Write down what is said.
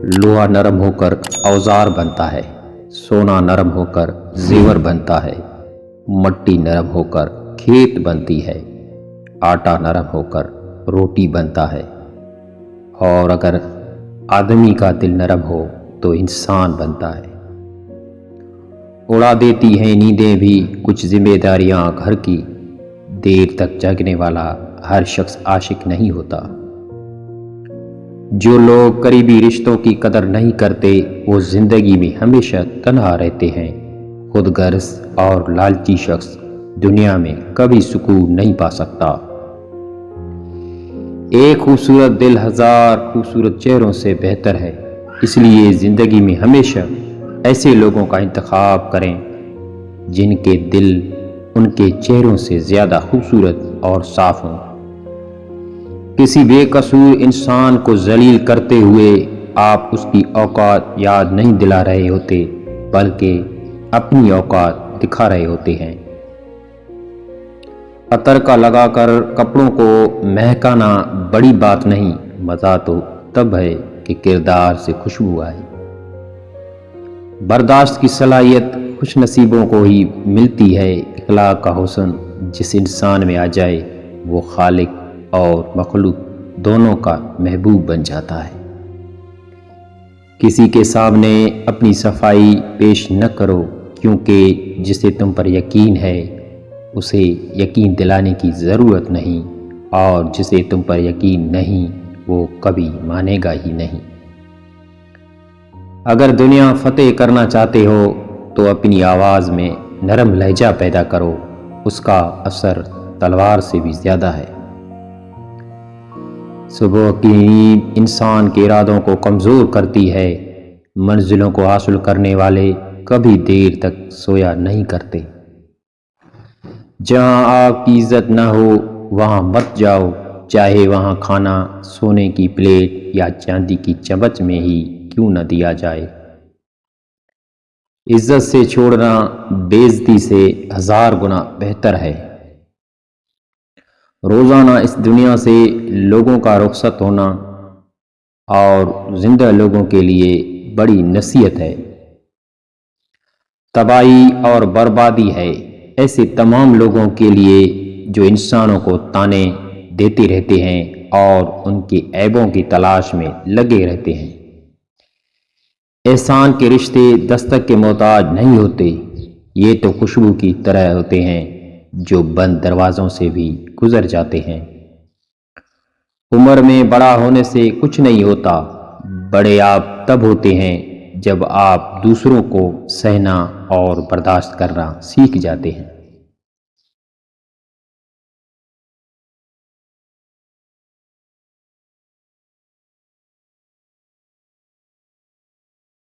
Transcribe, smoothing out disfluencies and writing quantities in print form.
لوہا نرم ہو کر اوزار بنتا ہے، سونا نرم ہو کر زیور بنتا ہے، مٹی نرم ہو کر کھیت بنتی ہے، آٹا نرم ہو کر روٹی بنتا ہے، اور اگر آدمی کا دل نرم ہو تو انسان بنتا ہے۔ اڑا دیتی ہیں نیندیں بھی کچھ ذمہ داریاں گھر کی، دیر تک جاگنے والا ہر شخص عاشق نہیں ہوتا۔ جو لوگ قریبی رشتوں کی قدر نہیں کرتے وہ زندگی میں ہمیشہ تنہا رہتے ہیں۔ خود غرض اور لالچی شخص دنیا میں کبھی سکون نہیں پا سکتا۔ ایک خوبصورت دل ہزار خوبصورت چہروں سے بہتر ہے، اس لیے زندگی میں ہمیشہ ایسے لوگوں کا انتخاب کریں جن کے دل ان کے چہروں سے زیادہ خوبصورت اور صاف ہوں۔ کسی بے قصور انسان کو ذلیل کرتے ہوئے آپ اس کی اوقات یاد نہیں دلا رہے ہوتے بلکہ اپنی اوقات دکھا رہے ہوتے ہیں۔ عطر کا لگا کر کپڑوں کو مہکانا بڑی بات نہیں، مزہ تو تب ہے کہ کردار سے خوشبو آئے۔ برداشت کی صلاحیت خوش نصیبوں کو ہی ملتی ہے۔ اخلاق کا حسن جس انسان میں آ جائے وہ خالق اور مخلوق دونوں کا محبوب بن جاتا ہے۔ کسی کے سامنے اپنی صفائی پیش نہ کرو، کیونکہ جسے تم پر یقین ہے اسے یقین دلانے کی ضرورت نہیں، اور جسے تم پر یقین نہیں وہ کبھی مانے گا ہی نہیں۔ اگر دنیا فتح کرنا چاہتے ہو تو اپنی آواز میں نرم لہجہ پیدا کرو، اس کا اثر تلوار سے بھی زیادہ ہے۔ صبح کی نیند انسان کے ارادوں کو کمزور کرتی ہے۔ منزلوں کو حاصل کرنے والے کبھی دیر تک سویا نہیں کرتے۔ جہاں آپ کی عزت نہ ہو وہاں مت جاؤ، چاہے وہاں کھانا سونے کی پلیٹ یا چاندی کی چمچ میں ہی کیوں نہ دیا جائے۔ عزت سے چھوڑنا بے عزتی سے ہزار گنا بہتر ہے۔ روزانہ اس دنیا سے لوگوں کا رخصت ہونا اور زندہ لوگوں کے لیے بڑی نصیحت ہے۔ تباہی اور بربادی ہے ایسے تمام لوگوں کے لیے جو انسانوں کو طعنے دیتے رہتے ہیں اور ان کے عیبوں کی تلاش میں لگے رہتے ہیں۔ احسان کے رشتے دستک کے محتاج نہیں ہوتے، یہ تو خوشبو کی طرح ہوتے ہیں جو بند دروازوں سے بھی گزر جاتے ہیں۔ عمر میں بڑا ہونے سے کچھ نہیں ہوتا، بڑے آپ تب ہوتے ہیں جب آپ دوسروں کو سہنا اور برداشت کرنا سیکھ جاتے ہیں۔